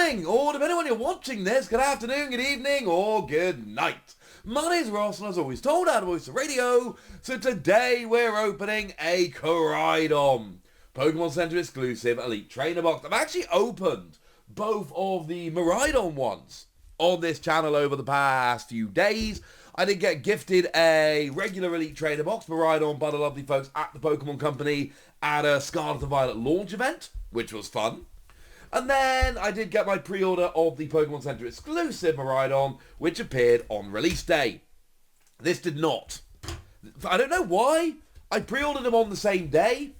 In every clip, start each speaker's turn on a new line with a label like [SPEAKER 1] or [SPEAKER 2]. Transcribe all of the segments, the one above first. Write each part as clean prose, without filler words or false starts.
[SPEAKER 1] morning, or depending on when you're watching this, good afternoon, good evening, or good night. My name's Ross, and as always told, out of Voice of Radio, so today we're opening a Koraidon Pokemon Center exclusive Elite Trainer Box. I've actually opened both of the Miraidon ones on this channel over the past few days. I did get gifted a regular Elite Trainer Box, Miraidon, by the lovely folks at the Pokémon Company at a Scarlet Violet launch event, which was fun. And then I did get my pre-order of the Pokemon Center exclusive Miraidon, which appeared on release day. This did not. I don't know why. I pre-ordered them on the same day.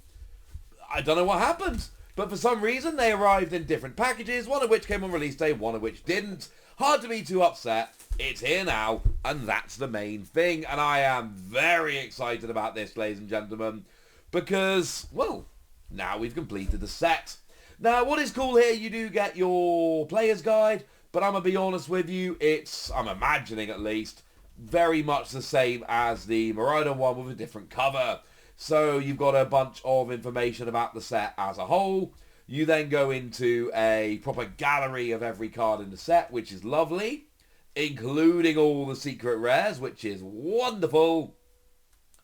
[SPEAKER 1] I don't know what happened. But for some reason, they arrived in different packages, one of which came on release day, one of which didn't. Hard to be too upset. It's here now, and that's the main thing. And I am very excited about this, ladies and gentlemen, because, well, now we've completed the set. Now, what is cool here, you do get your player's guide, but I'm going to be honest with you, it's, I'm imagining at least, very much the same as the Miraidon one with a different cover. So you've got a bunch of information about the set as a whole. You then go into a proper gallery of every card in the set, which is lovely, including all the secret rares, which is wonderful.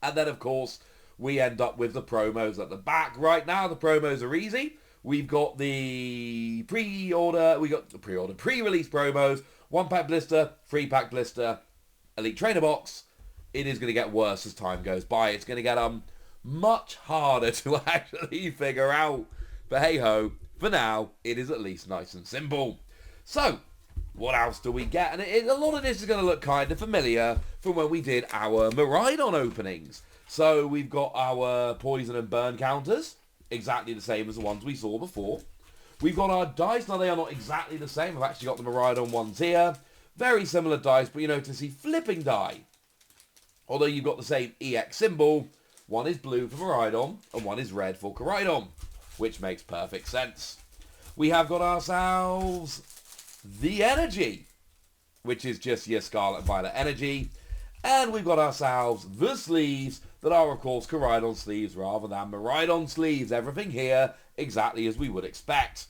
[SPEAKER 1] And then, of course, we end up with the promos at the back. Right now, the promos are easy. We've got the pre-release promos, 1-pack blister, 3-pack blister, Elite Trainer Box. It is going to get worse as time goes by. It's going to get much harder to actually figure out. But hey-ho, for now, it is at least nice and simple. So, what else do we get? And a lot of this is going to look kind of familiar from when we did our Miraidon openings. So, we've got our poison and burn counters. Exactly the same as the ones we saw before. We've got our dice. Now, they are not exactly the same. I've actually got the Miraidon ones here. Very similar dice, but you notice the flipping die. Although you've got the same EX symbol, one is blue for Miraidon, and one is red for Koraidon, which makes perfect sense. We have got ourselves the Energy, which is just your Scarlet Violet Energy. And we've got ourselves the sleeves that are, of course, Koraidon sleeves rather than Miraidon sleeves. Everything here exactly as we would expect.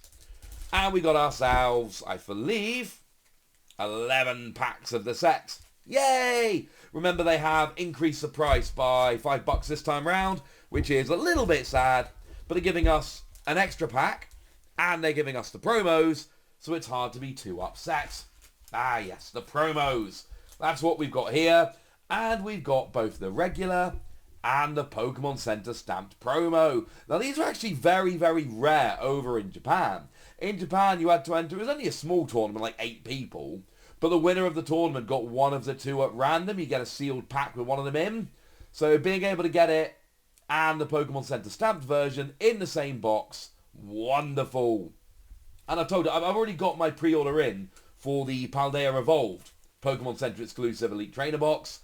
[SPEAKER 1] And we got ourselves, I believe, 11 packs of the set. Yay! Remember, they have increased the price by $5 this time round, which is a little bit sad, but they're giving us an extra pack, and they're giving us the promos, so it's hard to be too upset. Ah, yes, the promos. That's what we've got here. And we've got both the regular and the Pokemon Center stamped promo. Now, these are actually very, very rare over in Japan. In Japan, you had to enter, it was only a small tournament, like 8 people. But the winner of the tournament got one of the 2 at random. You get a sealed pack with one of them in. So being able to get it and the Pokemon Center stamped version in the same box, wonderful. And I've told you, I've already got my pre-order in for the Paldea Evolved Pokemon Center exclusive Elite Trainer Box.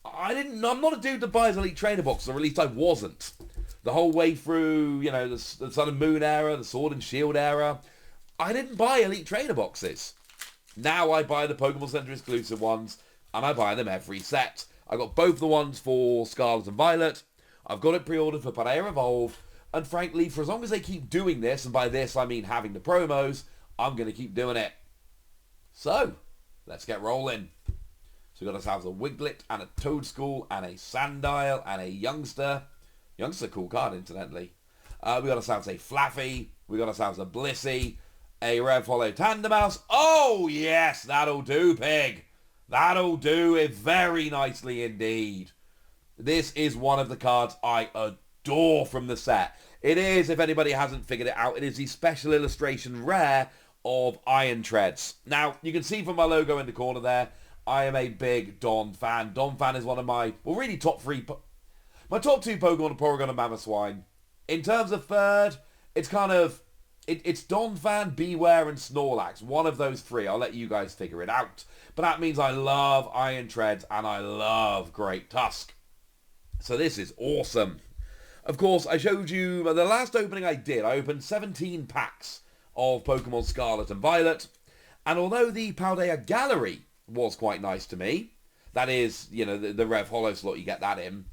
[SPEAKER 1] I'm not a dude that buys Elite Trainer Boxes, or at least I wasn't. The whole way through, you know, the Sun and Moon era, the Sword and Shield era, I didn't buy Elite Trainer Boxes. Now I buy the Pokemon Center exclusive ones, and I buy them every set. I got both the ones for Scarlet and Violet. I've got it pre-ordered for Paldea Evolved, and frankly, for as long as they keep doing this, and by this I mean having the promos, I'm going to keep doing it. So, let's get rolling. So we've got ourselves a Wiglet and a Toadstool and a Sandile and a Youngster. Youngster, cool card, incidentally. We got ourselves a Flaffy. We got ourselves a Blissey. A Rev Hollow Tandemaus. Oh, yes, that'll do, Pig. That'll do it very nicely indeed. This is one of the cards I adore from the set. It is, if anybody hasn't figured it out, it is the special illustration rare of Iron Treads. Now, you can see from my logo in the corner there, I am a big Don fan. Don fan is one of my, well, really top 3, my top 2 Pokemon are Porygon and Mamoswine. In terms of third, it's kind of, it's Don fan, Beware, and Snorlax. One of those 3. I'll let you guys figure it out. But that means I love Iron Treads and I love Great Tusk. So this is awesome. Of course, I showed you, the last opening I did, I opened 17 packs of Pokemon Scarlet and Violet. And although the Paldea Gallery was quite nice to me, that is, you know, the Rev Hollow slot, you get that in,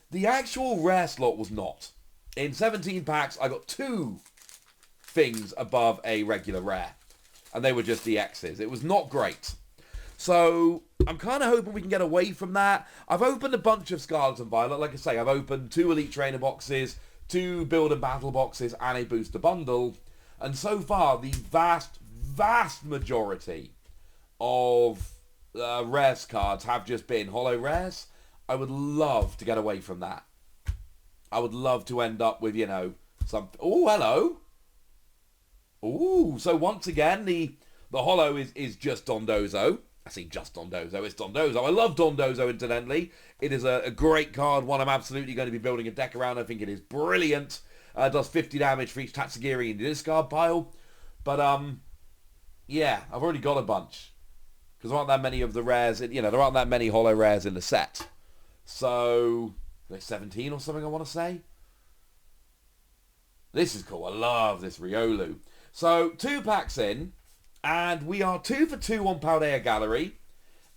[SPEAKER 1] the actual rare slot was not. In 17 packs, I got 2 things above a regular rare. and they were just EXs. It was not great. So I'm kind of hoping we can get away from that. I've opened a bunch of Scarlet and Violet. Like I say, I've opened 2 Elite Trainer boxes, 2 Build and Battle boxes, and a Booster Bundle. And so far, the vast majority of rares cards have just been holo rares. I would love to get away from that. I would love to end up with, you know, some... Oh, hello! Ooh, so once again, the holo is just Dondozo. I say just Dondozo, it's Dondozo. I love Dondozo, incidentally. It is a great card, one I'm absolutely going to be building a deck around. I think it is brilliant. Does 50 damage for each Tatsugiri in the discard pile. But, yeah, I've already got a bunch. Because there aren't that many of the rares, you know, there aren't that many holo rares in the set. So, there's 17 or something, I want to say. This is cool. I love this Riolu. So, 2 packs in. And we are 2 for 2 on Paldea Gallery.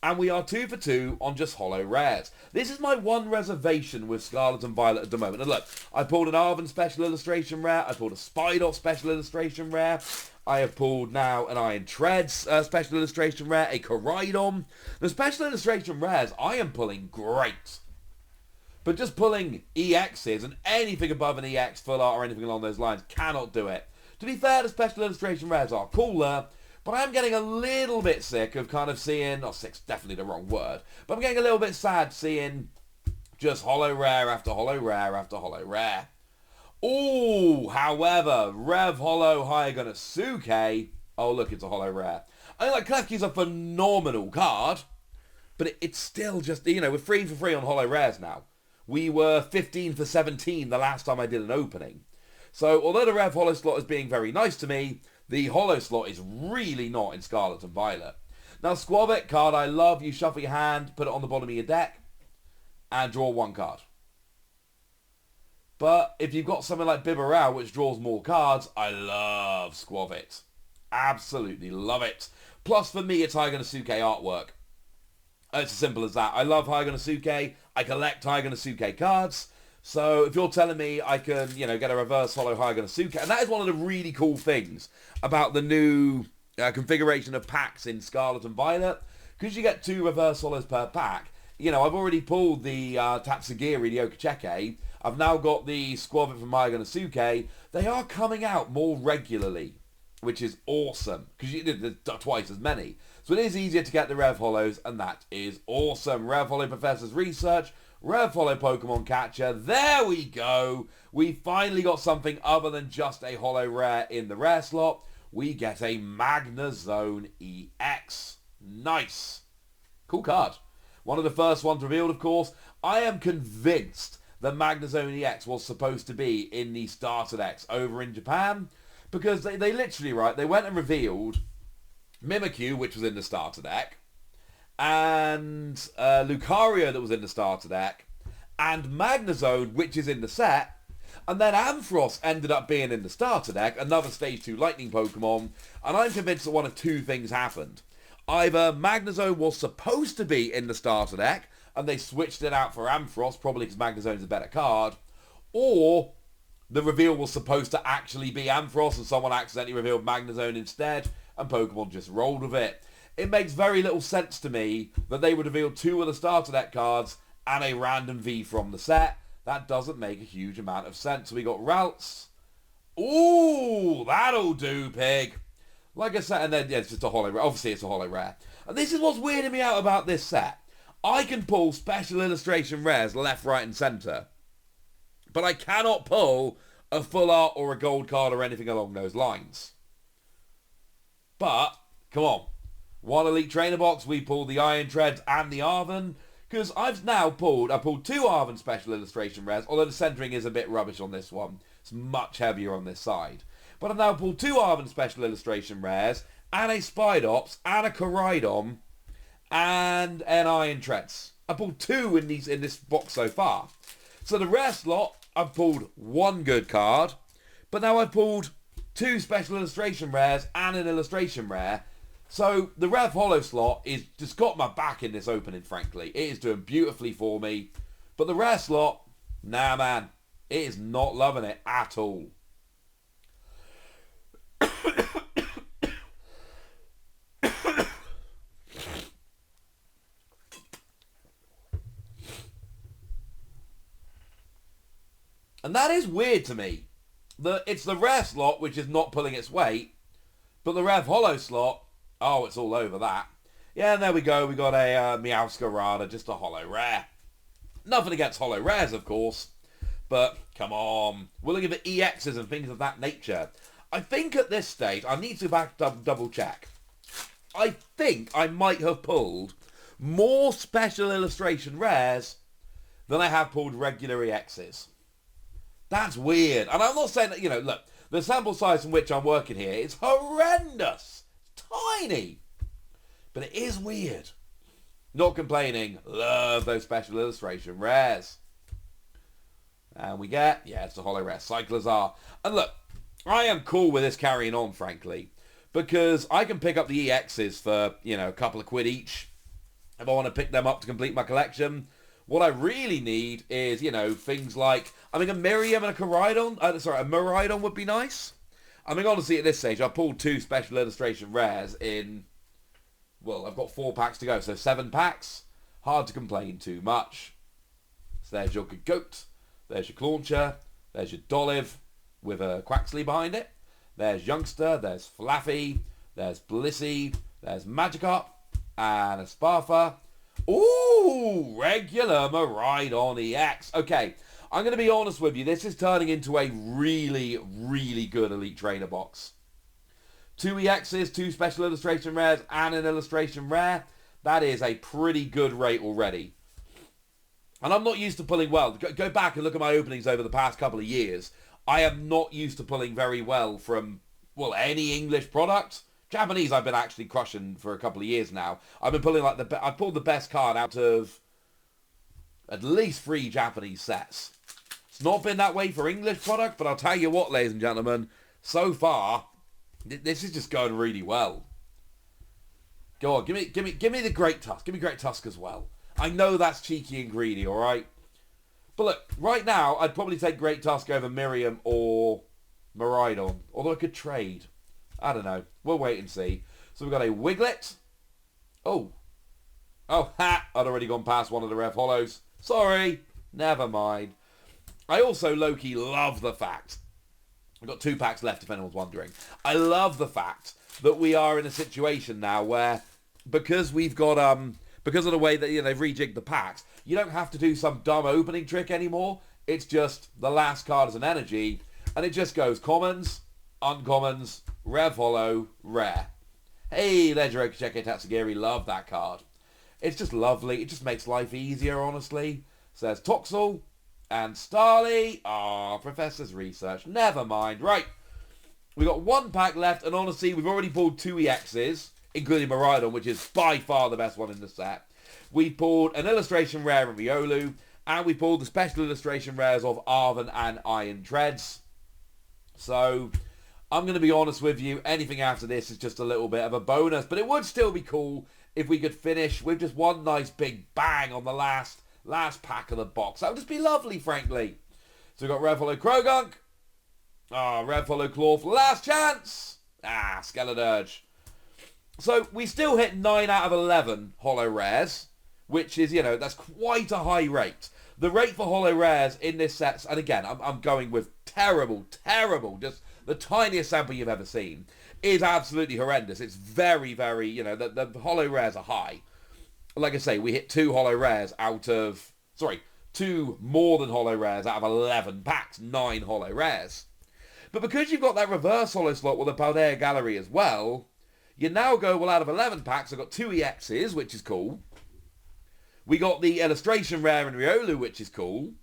[SPEAKER 1] And we are 2 for 2 on just holo rares. This is my one reservation with Scarlet and Violet at the moment. And look, I pulled an Arven Special Illustration Rare. I pulled a Spidot Special Illustration Rare. I have pulled now an Iron Treads Special Illustration Rare. A Koraidon. The Special Illustration Rares I am pulling great. But just pulling EXs and anything above an EX full art or anything along those lines cannot do it. To be fair, the Special Illustration Rares are cooler. But I'm getting a little bit sick of kind of seeing... Not sick's definitely the wrong word. But I'm getting a little bit sad seeing just holo rare after holo rare after holo rare. Ooh, however, Rev Holo Hyaganosuke... Oh, look, it's a holo rare. I mean, like, Klefki's a phenomenal card. But it's still just... You know, we're 3 for 3 on holo rares now. We were 15 for 17 the last time I did an opening. So, although the Rev Holo slot is being very nice to me... The holo slot is really not in Scarlet and Violet. Now, Squabbit card I love. You shuffle your hand, put it on the bottom of your deck, and draw 1 card. But if you've got something like Bibarel, which draws more cards, I love Squabbit. Absolutely love it. Plus, for me, it's Hyaganosuke artwork. It's as simple as that. I love Hyaganosuke. I collect Hyaganosuke cards. So if you're telling me I can, you know, get a reverse holo Hyaganosuke, and that is one of the really cool things about the new configuration of packs in Scarlet and Violet, because you get 2 reverse holos per pack. You know, I've already pulled the Tatsugiri, the Okacheke. I've now got the Squabbit from Hyaganosuke. They are coming out more regularly, which is awesome, because you did twice as many. So it is easier to get the Rev Holos, and that is awesome. Rev Holo Professor's Research, Rev Holo Pokemon Catcher. There we go. We finally got something other than just a holo rare in the rare slot. We get a Magnezone EX. Nice. Cool card. One of the first ones revealed, of course. I am convinced that Magnezone EX was supposed to be in the starter decks over in Japan, because they literally, right, they went and revealed Mimikyu, which was in the starter deck, and Lucario that was in the starter deck, and Magnezone, which is in the set, and then Ampharos ended up being in the starter deck, another Stage 2 Lightning Pokemon, and I'm convinced that one of 2 things happened. Either Magnezone was supposed to be in the starter deck, and they switched it out for Ampharos, probably because Magnezone's a better card, or the reveal was supposed to actually be Ampharos, and someone accidentally revealed Magnezone instead, and Pokemon just rolled with it. It makes very little sense to me that they would reveal 2 of the starter deck cards and a random V from the set. That doesn't make a huge amount of sense. So we got Ralts. Ooh, that'll do, pig. Like I said, and then yeah, it's just a holo rare. Obviously, it's a holo rare. And this is what's weirding me out about this set. I can pull special illustration rares left, right, and centre. But I cannot pull a full art or a gold card or anything along those lines. But, come on. 1 Elite Trainer box, we pulled the Iron Treads and the Arven. Because I pulled 2 Arven Special Illustration rares, although the centering is a bit rubbish on this one. It's much heavier on this side. But I've now pulled 2 Arven Special Illustration rares, and a Spidops, and a Koraidon, and an Iron Treads. I pulled 2 in this box so far. So the rare slot, I've pulled 1 good card, but now I've pulled 2 Special Illustration rares and an Illustration rare. So the Rev Holo slot is just got my back in this opening, frankly. It is doing beautifully for me. But the rare slot, nah, man. It is not loving it at all. And that is weird to me. It's the rare slot which is not pulling its weight, but the Rev Holo slot, oh, it's all over that. Yeah, and there we go. We got a Meowscarada, just a holo rare. Nothing against holo rares, of course, but come on. We're looking for EXs and things of that nature. I think at this stage, I need to double check. I think I might have pulled more special illustration rares than I have pulled regular EXs. That's weird. And I'm not saying that, look, the sample size from which I'm working here is horrendous. It's tiny. But it is weird. Not complaining. Love those special illustration rares. And we get, it's the holo rare Cyclizar. And look, I am cool with this carrying on, frankly. Because I can pick up the EXs for, a couple of quid each. If I want to pick them up to complete my collection. What I really need is, things like, a Miriam and a Coridon. A Miraidon would be nice. Honestly, at this stage, I pulled 2 special illustration rares in, well, I've got 4 packs to go, so 7 packs. Hard to complain too much. So there's your Goat. There's your Clauncher. There's your Dolive with a Quaxley behind it. There's Youngster. There's Flaffy. There's Blissey. There's Magikarp. And a Sparfa. Ooh, regular Miraidon EX. Okay, I'm going to be honest with you. This is turning into a really, really good Elite Trainer box. 2 EXs, 2 special illustration rares, and an illustration rare. That is a pretty good rate already. And I'm not used to pulling well. Go back and look at my openings over the past couple of years. I am not used to pulling very well from, well, any English product. Japanese I've been actually crushing for a couple of years now. I've been pulling I pulled the best card out of at least 3 Japanese sets. It's not been that way for English product, but I'll tell you what, ladies and gentlemen, so far, this is just going really well. Go on, give me the Great Tusk. Give me Great Tusk as well. I know that's cheeky and greedy, all right? But look, right now, I'd probably take Great Tusk over Miriam or Miraidon. Although I could trade. I don't know. We'll wait and see. So we've got a Wiglet. Oh, I'd already gone past one of the Rev Holos. Sorry. Never mind. I also, low-key, love the fact... I've got 2 packs left, if anyone's wondering. I love the fact that we are in a situation now where, because we've got... because of the way that they've rejigged the packs, you don't have to do some dumb opening trick anymore. It's just the last card is an energy, and it just goes commons, uncommons, Rev Holo, rare. Hey, Legendary Check Tatsugiri, love that card. It's just lovely. It just makes life easier, honestly. So there's Toxel and Starly. Professor's Research. Never mind. Right. We got 1 pack left, and honestly, we've already pulled 2 EXs, including Miraidon, which is by far the best one in the set. We pulled an illustration rare in Riolu, and we pulled the special illustration rares of Arven and Iron Treads. So, I'm going to be honest with you, anything after this is just a little bit of a bonus, but it would still be cool if we could finish with just one nice big bang on the last pack of the box. That would just be lovely, frankly. So we've got Rev Holo Krogunk, Rev Holo Claw for last chance, Skeledirge. So we still hit 9 out of 11 holo rares, which is, that's quite a high rate. The rate for holo rares in this set, and again, I'm going with terrible, just the tiniest sample you've ever seen, is absolutely horrendous. It's very, very, the holo rares are high. Like I say, we hit 2 holo rares out of, 2 more than holo rares out of 11 packs, 9 holo rares. But because you've got that reverse holo slot with the Paldea Gallery as well, you now go, well, out of 11 packs, I've got 2 EXs, which is cool. We got the illustration rare in Riolu, which is cool.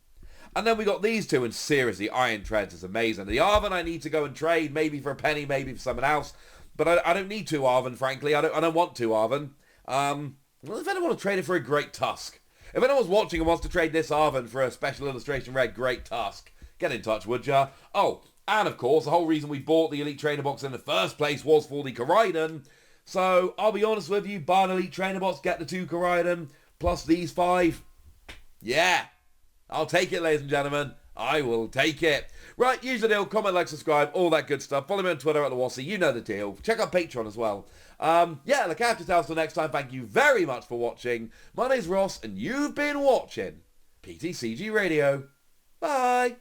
[SPEAKER 1] And then we got these 2, and seriously, Iron Treads is amazing. The Arven I need to go and trade, maybe for a penny, maybe for someone else. But I don't need 2 Arven, frankly. I don't want 2 Arven. Well, if anyone wants to trade it for a Great Tusk. If anyone's watching and wants to trade this Arven for a special illustration rare Great Tusk, get in touch, would ya? Oh, and of course, the whole reason we bought the Elite Trainer Box in the first place was for the Koraidon. So, I'll be honest with you, buy an Elite Trainer Box, get the 2 Koraidon, plus these 5. Yeah, I'll take it, ladies and gentlemen. I will take it. Right, use the deal, comment, like, subscribe, all that good stuff. Follow me on Twitter at the Wassy, you know the deal. Check out Patreon as well. Look after yourselves till next time. Thank you very much for watching. My name's Ross, and you've been watching PTCG Radio. Bye.